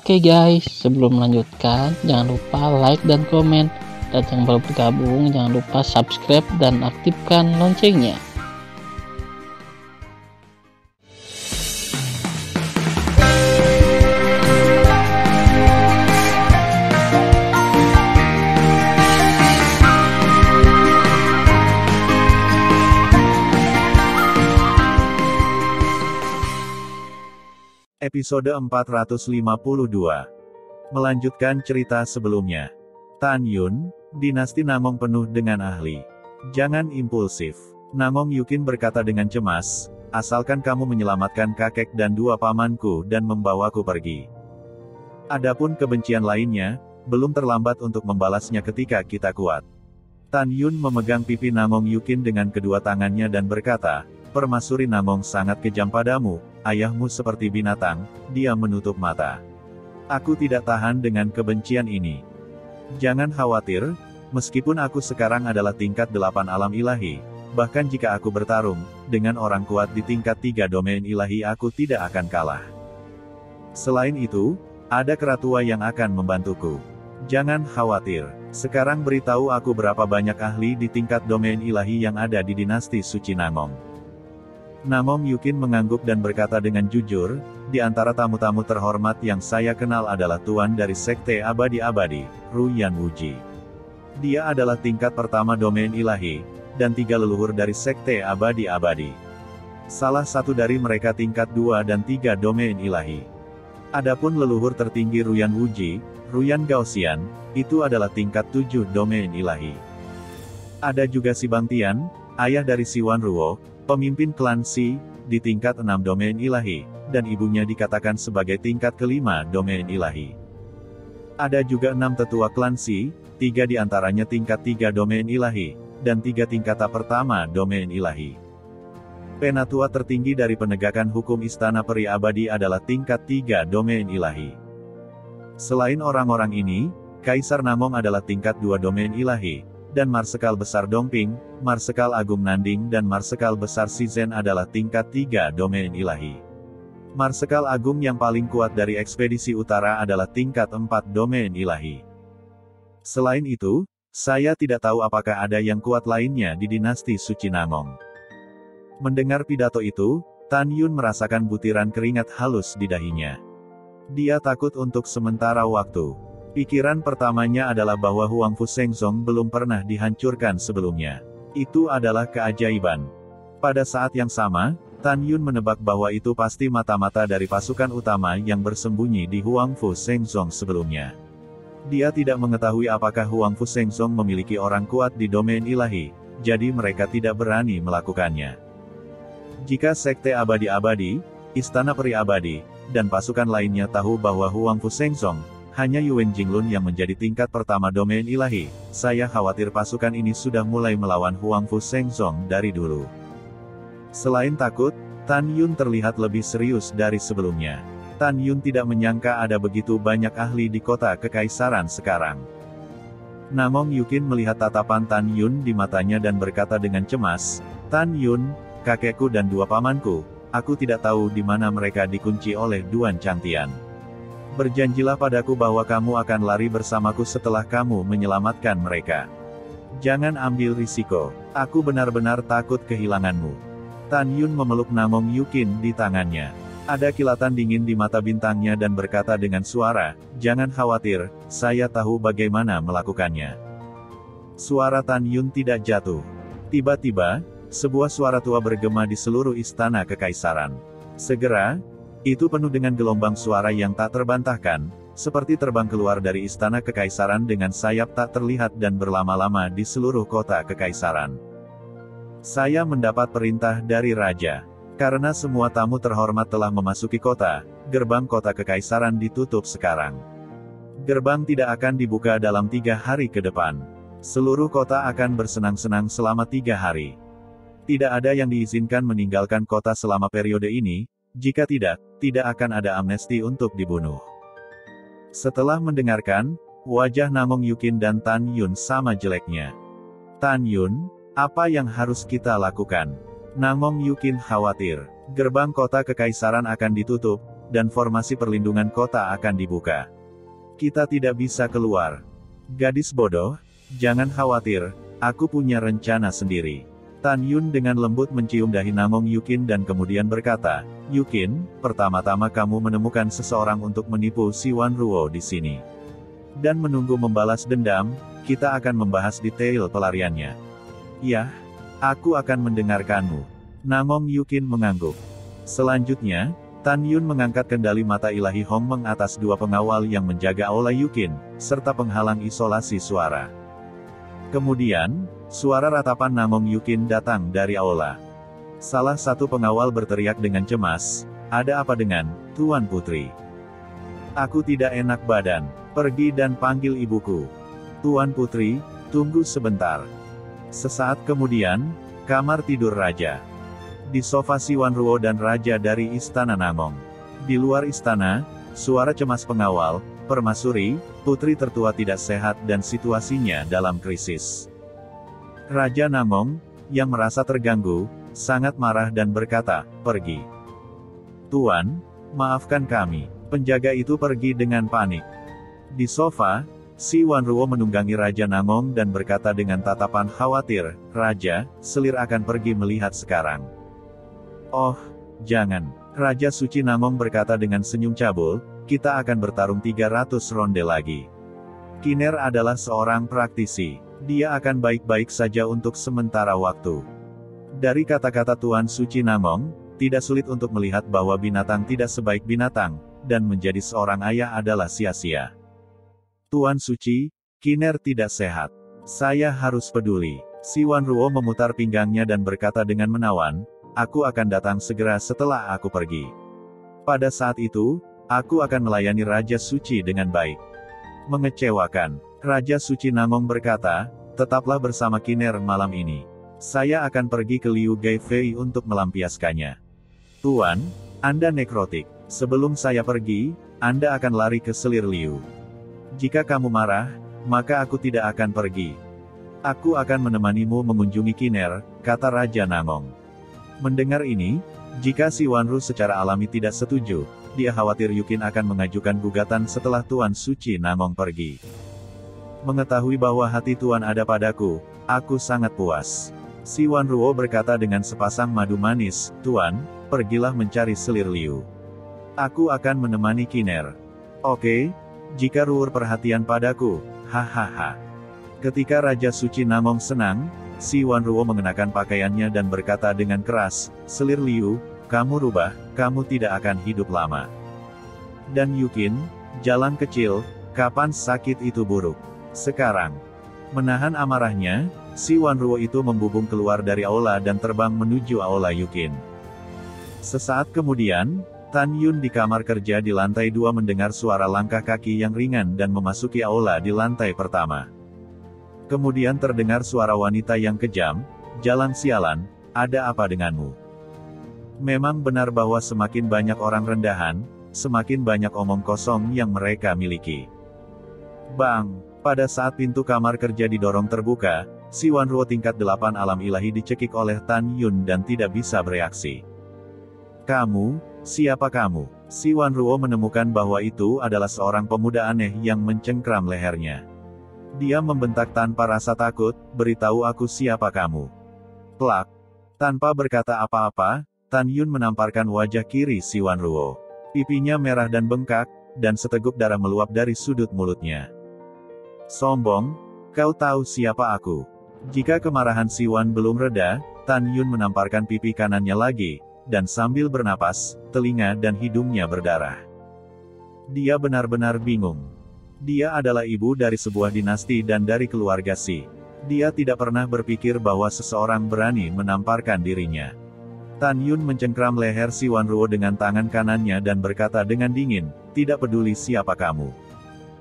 Oke guys, sebelum melanjutkan, jangan lupa like dan komen. Dan yang baru bergabung, jangan lupa subscribe dan aktifkan loncengnya. Episode 452. Melanjutkan cerita sebelumnya. Tan Yun, dinasti Namong penuh dengan ahli. Jangan impulsif. Namong Yukin berkata dengan cemas, asalkan kamu menyelamatkan kakek dan dua pamanku dan membawaku pergi. Adapun kebencian lainnya, belum terlambat untuk membalasnya ketika kita kuat. Tan Yun memegang pipi Namong Yukin dengan kedua tangannya dan berkata, permaisuri Namong sangat kejam padamu, ayahmu seperti binatang, dia menutup mata. Aku tidak tahan dengan kebencian ini. Jangan khawatir, meskipun aku sekarang adalah tingkat 8 alam ilahi, bahkan jika aku bertarung dengan orang kuat di tingkat 3 domain ilahi aku tidak akan kalah. Selain itu, ada keratua yang akan membantuku. Jangan khawatir, sekarang beritahu aku berapa banyak ahli di tingkat domain ilahi yang ada di dinasti suci Namong. Namong Yukin mengangguk dan berkata dengan jujur, di antara tamu-tamu terhormat yang saya kenal adalah tuan dari Sekte Abadi-Abadi, Ru Yan Wuji. Dia adalah tingkat pertama domain ilahi, dan 3 leluhur dari Sekte Abadi-Abadi. Salah satu dari mereka tingkat 2 dan 3 domain ilahi. Adapun leluhur tertinggi Ru Yan Wuji, Ru Yan Gaoxian, itu adalah tingkat 7 domain ilahi. Ada juga Si Bangtian, ayah dari Si Wan Ruo, pemimpin klan Si, di tingkat 6 domain ilahi, dan ibunya dikatakan sebagai tingkat kelima domain ilahi. Ada juga 6 tetua klan Si, 3 diantaranya tingkat 3 domain ilahi, dan 3 tingkatan pertama domain ilahi. Penatua tertinggi dari penegakan hukum Istana Peri Abadi adalah tingkat 3 domain ilahi. Selain orang-orang ini, Kaisar Namong adalah tingkat 2 domain ilahi, dan Marsekal Besar Dongping, Marsekal Agung Nanding dan Marsekal Besar Shizhen adalah tingkat 3 domain ilahi. Marsekal Agung yang paling kuat dari ekspedisi utara adalah tingkat 4 domain ilahi. Selain itu, saya tidak tahu apakah ada yang kuat lainnya di dinasti suci Namong. Mendengar pidato itu, Tan Yun merasakan butiran keringat halus di dahinya. Dia takut untuk sementara waktu. Pikiran pertamanya adalah bahwa Huangfu Shengzong belum pernah dihancurkan sebelumnya. Itu adalah keajaiban. Pada saat yang sama, Tan Yun menebak bahwa itu pasti mata-mata dari pasukan utama yang bersembunyi di Huangfu Shengzong sebelumnya. Dia tidak mengetahui apakah Huangfu Shengzong memiliki orang kuat di domain ilahi, jadi mereka tidak berani melakukannya. Jika Sekte Abadi-Abadi, Istana Peri Abadi, dan pasukan lainnya tahu bahwa Huangfu Shengzong hanya Yuan Jinglun yang menjadi tingkat pertama domain ilahi, saya khawatir pasukan ini sudah mulai melawan Huangfu Shengzong dari dulu. Selain takut, Tan Yun terlihat lebih serius dari sebelumnya. Tan Yun tidak menyangka ada begitu banyak ahli di kota kekaisaran sekarang. Namong Yukin melihat tatapan Tan Yun di matanya dan berkata dengan cemas, Tan Yun, kakekku dan dua pamanku, aku tidak tahu di mana mereka dikunci oleh Duan Changtian. Berjanjilah padaku bahwa kamu akan lari bersamaku setelah kamu menyelamatkan mereka. Jangan ambil risiko. Aku benar-benar takut kehilanganmu. Tan Yun memeluk Namong Yukin di tangannya. Ada kilatan dingin di mata bintangnya dan berkata dengan suara, jangan khawatir, saya tahu bagaimana melakukannya. Suara Tan Yun tidak jatuh. Tiba-tiba, sebuah suara tua bergema di seluruh istana kekaisaran. Segera, itu penuh dengan gelombang suara yang tak terbantahkan, seperti terbang keluar dari istana kekaisaran dengan sayap tak terlihat dan berlama-lama di seluruh kota kekaisaran. Saya mendapat perintah dari raja. Karena semua tamu terhormat telah memasuki kota, gerbang kota kekaisaran ditutup sekarang. Gerbang tidak akan dibuka dalam 3 hari ke depan. Seluruh kota akan bersenang-senang selama 3 hari. Tidak ada yang diizinkan meninggalkan kota selama periode ini. Jika tidak akan ada amnesti untuk dibunuh. Setelah mendengarkan, wajah Namong Yukin dan Tan Yun sama jeleknya. Tan Yun, apa yang harus kita lakukan? Namong Yukin khawatir. Gerbang kota kekaisaran akan ditutup, dan formasi perlindungan kota akan dibuka. Kita tidak bisa keluar. Gadis bodoh, jangan khawatir, aku punya rencana sendiri. Tan Yun dengan lembut mencium dahi Namong Yukin dan kemudian berkata, Yukin, pertama-tama kamu menemukan seseorang untuk menipu si Wan Ruo di sini. Dan menunggu membalas dendam, kita akan membahas detail pelariannya. Ya, aku akan mendengarkanmu. Namong Yukin mengangguk. Selanjutnya, Tan Yun mengangkat kendali mata ilahi Hong Meng atas dua pengawal yang menjaga aula Yukin, serta penghalang isolasi suara. Kemudian, suara ratapan Namong Yukin datang dari aula. Salah satu pengawal berteriak dengan cemas, ada apa dengan Tuan Putri? Aku tidak enak badan, pergi dan panggil ibuku. Tuan Putri, tunggu sebentar. Sesaat kemudian, kamar tidur raja. Di sofa si Wan Ruo dan raja dari istana Namong. Di luar istana, suara cemas pengawal, permaisuri, putri tertua tidak sehat dan situasinya dalam krisis. Raja Namong, yang merasa terganggu, sangat marah dan berkata, pergi. Tuan, maafkan kami. Penjaga itu pergi dengan panik. Di sofa, si Wan Ruo menunggangi Raja Namong dan berkata dengan tatapan khawatir, Raja, selir akan pergi melihat sekarang. Oh, jangan. Raja Suci Namong berkata dengan senyum cabul, kita akan bertarung 300 ronde lagi. Kiner adalah seorang praktisi. Dia akan baik-baik saja untuk sementara waktu. Dari kata-kata Tuan Suci Namong, tidak sulit untuk melihat bahwa binatang tidak sebaik binatang, dan menjadi seorang ayah adalah sia-sia. Tuan Suci, Kiner tidak sehat. Saya harus peduli. Si Wan Ruo memutar pinggangnya dan berkata dengan menawan, aku akan datang segera setelah aku pergi. Pada saat itu, aku akan melayani Raja Suci dengan baik. Mengecewakan. Raja Suci Namong berkata, tetaplah bersama Kiner malam ini. Saya akan pergi ke Liu Gaifei untuk melampiaskannya. Tuan, Anda nekrotik. Sebelum saya pergi, Anda akan lari ke selir Liu. Jika kamu marah, maka aku tidak akan pergi. Aku akan menemanimu mengunjungi Kiner, kata Raja Namong. Mendengar ini, jika si Wan Ruo secara alami tidak setuju, dia khawatir Yukin akan mengajukan gugatan setelah Tuan Suci Namong pergi. Mengetahui bahwa hati Tuan ada padaku, aku sangat puas. Si Wan Ruo berkata dengan sepasang madu manis, Tuan, pergilah mencari selir Liu. Aku akan menemani Kiner. Oke, jika Ruor perhatian padaku, hahaha. Ketika Raja Suci Namong senang, si Wan Ruo mengenakan pakaiannya dan berkata dengan keras, selir Liu, kamu rubah, kamu tidak akan hidup lama. Dan Yukin, jalan kecil, kapan sakit itu buruk. Sekarang, menahan amarahnya, si Wan Ruo itu membubung keluar dari aula dan terbang menuju aula Yukin. Sesaat kemudian, Tan Yun di kamar kerja di lantai 2 mendengar suara langkah kaki yang ringan dan memasuki aula di lantai pertama. Kemudian terdengar suara wanita yang kejam, jalan sialan, ada apa denganmu? Memang benar bahwa semakin banyak orang rendahan, semakin banyak omong kosong yang mereka miliki. Bang! Pada saat pintu kamar kerja didorong terbuka, si Wan Ruo tingkat 8 alam ilahi dicekik oleh Tan Yun dan tidak bisa bereaksi. Kamu, siapa kamu? Si Wan Ruo menemukan bahwa itu adalah seorang pemuda aneh yang mencengkram lehernya. Dia membentak tanpa rasa takut, beritahu aku siapa kamu. Plak. Tanpa berkata apa-apa, Tan Yun menamparkan wajah kiri si Wan Ruo. Pipinya merah dan bengkak, dan seteguk darah meluap dari sudut mulutnya. Sombong, kau tahu siapa aku? Jika kemarahan si Wan belum reda, Tan Yun menamparkan pipi kanannya lagi, dan sambil bernapas, telinga dan hidungnya berdarah. Dia benar-benar bingung. Dia adalah ibu dari sebuah dinasti dan dari keluarga Si. Dia tidak pernah berpikir bahwa seseorang berani menamparkan dirinya. Tan Yun mencengkram leher si Wan Ruo dengan tangan kanannya dan berkata dengan dingin, tidak peduli siapa kamu.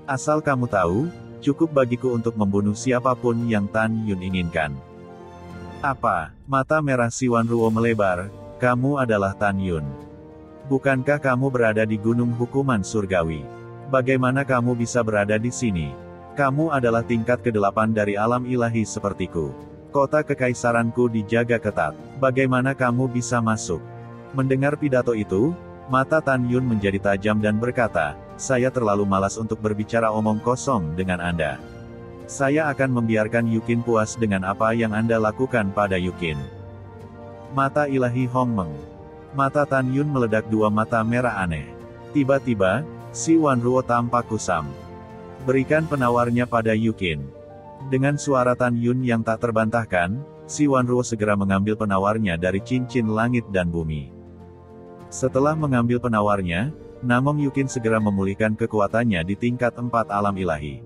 Asal kamu tahu, cukup bagiku untuk membunuh siapapun yang Tan Yun inginkan. Apa? Mata merah si Wan Ruo melebar, kamu adalah Tan Yun. Bukankah kamu berada di gunung hukuman surgawi? Bagaimana kamu bisa berada di sini? Kamu adalah tingkat ke-8 dari alam ilahi sepertiku. Kota kekaisaranku dijaga ketat. Bagaimana kamu bisa masuk? Mendengar pidato itu, Mata Tan Yun menjadi tajam dan berkata, saya terlalu malas untuk berbicara omong kosong dengan Anda. Saya akan membiarkan Yukin puas dengan apa yang Anda lakukan pada Yukin. Mata ilahi Hongmeng. Mata Tan Yun meledak, dua mata merah aneh. Tiba-tiba, si Wanruo tampak kusam. Berikan penawarnya pada Yukin. Dengan suara Tan Yun yang tak terbantahkan, si Wanruo segera mengambil penawarnya dari cincin langit dan bumi. Setelah mengambil penawarnya, Namong Yukin segera memulihkan kekuatannya di tingkat 4 alam ilahi.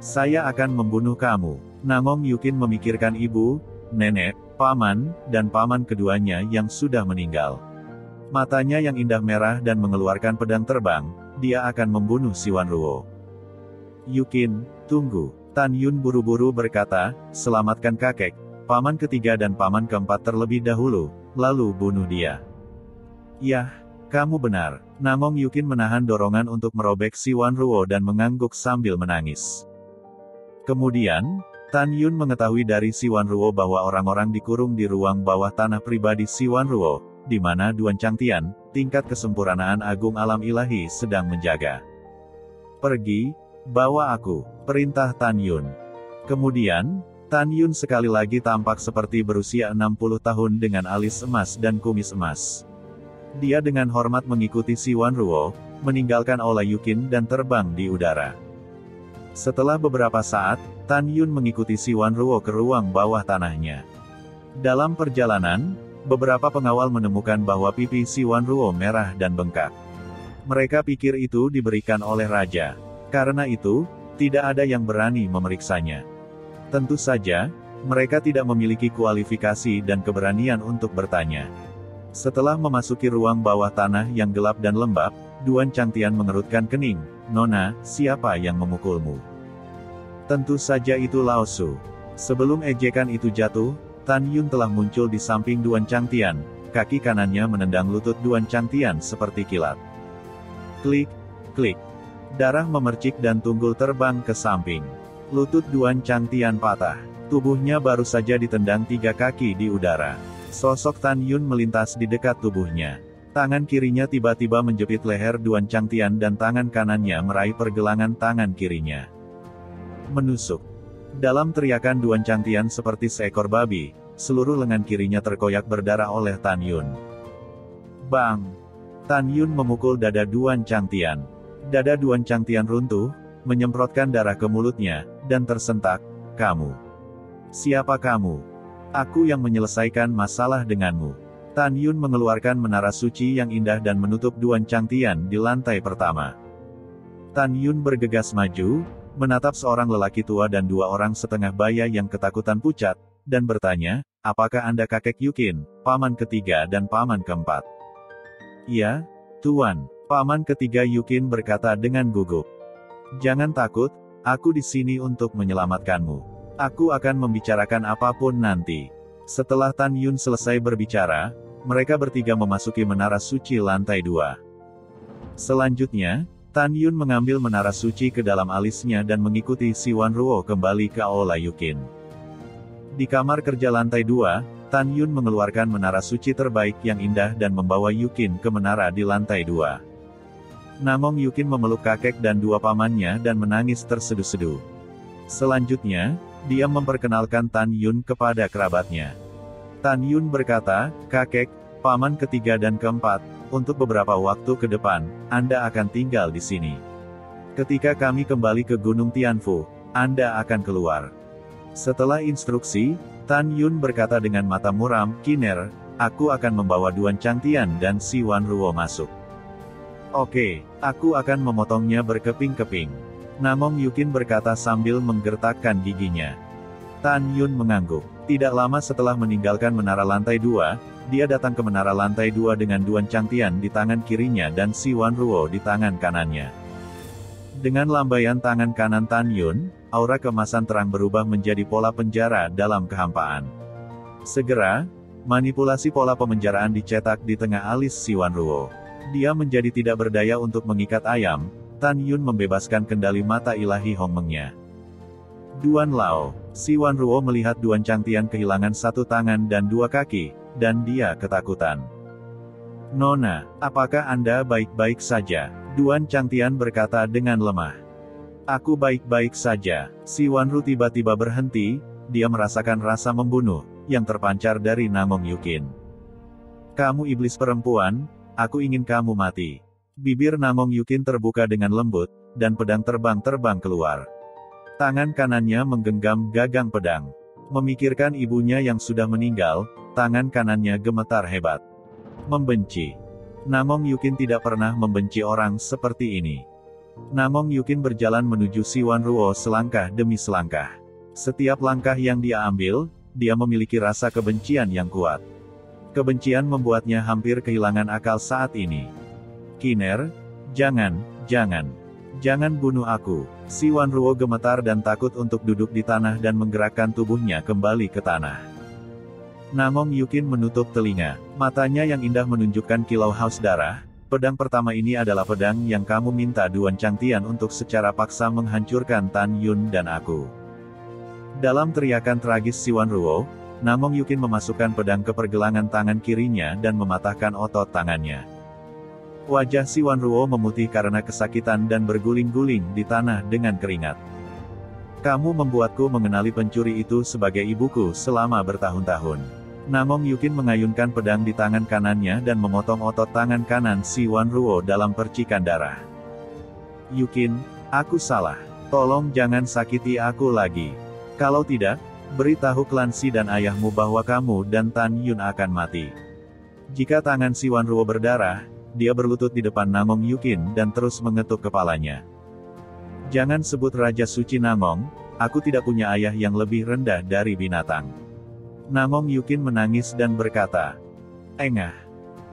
Saya akan membunuh kamu. Namong Yukin memikirkan ibu, nenek, paman, dan paman keduanya yang sudah meninggal. Matanya yang indah merah dan mengeluarkan pedang terbang, dia akan membunuh si Wanruo. Yukin, tunggu. Tan Yun buru-buru berkata, selamatkan kakek, paman ketiga dan paman keempat terlebih dahulu, lalu bunuh dia. Yah, kamu benar. Namong Yukin menahan dorongan untuk merobek si Wanruo dan mengangguk sambil menangis. Kemudian, Tan Yun mengetahui dari si Wanruo bahwa orang-orang dikurung di ruang bawah tanah pribadi si Wanruo, di mana Duan Changtian, tingkat kesempurnaan agung alam ilahi sedang menjaga. Pergi, bawa aku, perintah Tan Yun. Kemudian, Tan Yun sekali lagi tampak seperti berusia 60 tahun dengan alis emas dan kumis emas. Dia dengan hormat mengikuti si Wanruo, meninggalkan Aula Yukin dan terbang di udara. Setelah beberapa saat, Tan Yun mengikuti si Wanruo ke ruang bawah tanahnya. Dalam perjalanan, beberapa pengawal menemukan bahwa pipi si Wanruo merah dan bengkak. Mereka pikir itu diberikan oleh raja. Karena itu, tidak ada yang berani memeriksanya. Tentu saja, mereka tidak memiliki kualifikasi dan keberanian untuk bertanya. Setelah memasuki ruang bawah tanah yang gelap dan lembab, Duan Changtian mengerutkan kening. Nona, siapa yang memukulmu? Tentu saja itu Lao Su. Sebelum ejekan itu jatuh, Tan Yun telah muncul di samping Duan Changtian, kaki kanannya menendang lutut Duan Changtian seperti kilat. Klik, klik. Darah memercik dan tunggul terbang ke samping. Lutut Duan Changtian patah. Tubuhnya baru saja ditendang 3 kaki di udara. Sosok Tan Yun melintas di dekat tubuhnya. Tangan kirinya tiba-tiba menjepit leher Duan Changtian dan tangan kanannya meraih pergelangan tangan kirinya. Menusuk. Dalam teriakan Duan Changtian seperti seekor babi, seluruh lengan kirinya terkoyak berdarah oleh Tan Yun. Bang! Tan Yun memukul dada Duan Changtian. Dada Duan Changtian runtuh, menyemprotkan darah ke mulutnya, dan tersentak, kamu. Siapa kamu? Aku yang menyelesaikan masalah denganmu. Tan Yun mengeluarkan menara suci yang indah dan menutup Duan Changtian di lantai pertama. Tan Yun bergegas maju, menatap seorang lelaki tua dan 2 orang setengah baya yang ketakutan pucat, dan bertanya, apakah Anda kakek Yukin, paman ketiga dan paman keempat? Ya, Tuan. Paman ketiga Yukin berkata dengan gugup. Jangan takut, aku di sini untuk menyelamatkanmu. Aku akan membicarakan apapun nanti. Setelah Tan Yun selesai berbicara, mereka bertiga memasuki menara suci lantai 2. Selanjutnya, Tan Yun mengambil menara suci ke dalam alisnya dan mengikuti si Wanruo kembali ke Aula Yukin. Di kamar kerja lantai 2, Tan Yun mengeluarkan menara suci terbaik yang indah dan membawa Yukin ke menara di lantai 2. Namong Yukin memeluk kakek dan 2 pamannya dan menangis terseduh-seduh. Selanjutnya, dia memperkenalkan Tan Yun kepada kerabatnya. Tan Yun berkata, kakek, paman ketiga dan keempat, untuk beberapa waktu ke depan, Anda akan tinggal di sini. Ketika kami kembali ke Gunung Tianfu, Anda akan keluar. Setelah instruksi, Tan Yun berkata dengan mata muram, Kiner, aku akan membawa Duan Changtian dan si Wanruo masuk. Oke, aku akan memotongnya berkeping-keping. Namong Yukin berkata sambil menggertakkan giginya. Tan Yun mengangguk. Tidak lama setelah meninggalkan menara lantai 2, dia datang ke menara lantai 2 dengan Duan Changtian di tangan kirinya dan si Wanruo di tangan kanannya. Dengan lambaian tangan kanan Tan Yun, aura keemasan terang berubah menjadi pola penjara dalam kehampaan. Segera, manipulasi pola pemenjaraan dicetak di tengah alis si Wanruo. Dia menjadi tidak berdaya untuk mengikat ayam. Tan Yun membebaskan kendali mata ilahi Hongmengnya. Duan Lao. Si Wanruo melihat Duan Changtian kehilangan 1 tangan dan 2 kaki, dan dia ketakutan. Nona, apakah Anda baik-baik saja? Duan Changtian berkata dengan lemah. Aku baik-baik saja. Si Wanru tiba-tiba berhenti, dia merasakan rasa membunuh, yang terpancar dari Namong Yukin. Kamu iblis perempuan, aku ingin kamu mati. Bibir Namong Yukin terbuka dengan lembut, dan pedang terbang-terbang keluar. Tangan kanannya menggenggam gagang pedang. Memikirkan ibunya yang sudah meninggal, tangan kanannya gemetar hebat. Membenci. Namong Yukin tidak pernah membenci orang seperti ini. Namong Yukin berjalan menuju Si Wanruo selangkah demi selangkah. Setiap langkah yang dia ambil, dia memiliki rasa kebencian yang kuat. Kebencian membuatnya hampir kehilangan akal saat ini. Kiner, jangan bunuh aku. Si Wanruo gemetar dan takut untuk duduk di tanah dan menggerakkan tubuhnya kembali ke tanah. Namong Yukin menutup telinga, matanya yang indah menunjukkan kilau haus darah. Pedang pertama ini adalah pedang yang kamu minta Duan Changtian untuk secara paksa menghancurkan Tan Yun dan aku. Dalam teriakan tragis Si Wanruo, Namong Yukin memasukkan pedang ke pergelangan tangan kirinya dan mematahkan otot tangannya. Wajah Si Wanruo memutih karena kesakitan dan berguling-guling di tanah dengan keringat. Kamu membuatku mengenali pencuri itu sebagai ibuku selama bertahun-tahun. Namong Yukin mengayunkan pedang di tangan kanannya dan memotong otot tangan kanan Si Wanruo dalam percikan darah. Yukin, aku salah. Tolong jangan sakiti aku lagi. Kalau tidak, beritahu klan Si dan ayahmu bahwa kamu dan Tan Yun akan mati. Jika tangan Si Wanruo berdarah, dia berlutut di depan Namong Yukin dan terus mengetuk kepalanya. Jangan sebut Raja Suci Namong, aku tidak punya ayah yang lebih rendah dari binatang. Namong Yukin menangis dan berkata, engah.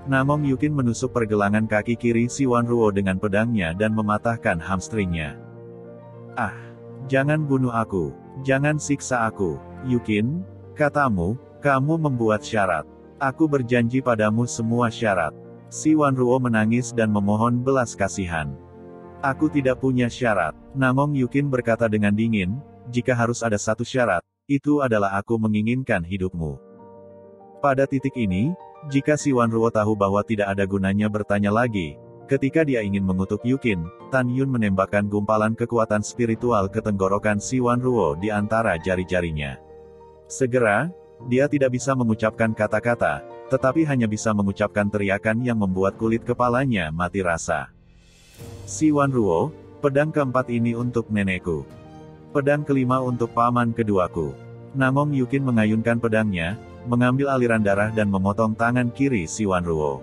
Namong Yukin menusuk pergelangan kaki kiri Si Wanruo dengan pedangnya dan mematahkan hamstringnya. Ah, jangan bunuh aku, jangan siksa aku, Yukin, katamu, kamu membuat syarat. Aku berjanji padamu semua syarat. Si Wanruo menangis dan memohon belas kasihan. Aku tidak punya syarat. Namong Yukin berkata dengan dingin, jika harus ada satu syarat, itu adalah aku menginginkan hidupmu. Pada titik ini, jika Si Wanruo tahu bahwa tidak ada gunanya bertanya lagi, ketika dia ingin mengutuk Yukin, Tan Yun menembakkan gumpalan kekuatan spiritual ke tenggorokan Si Wanruo di antara jari-jarinya. Segera, dia tidak bisa mengucapkan kata-kata, tetapi hanya bisa mengucapkan teriakan yang membuat kulit kepalanya mati rasa. Si Wanruo, pedang keempat ini untuk nenekku. Pedang kelima untuk paman keduaku. Namong Yukin mengayunkan pedangnya, mengambil aliran darah dan memotong tangan kiri Si Wanruo.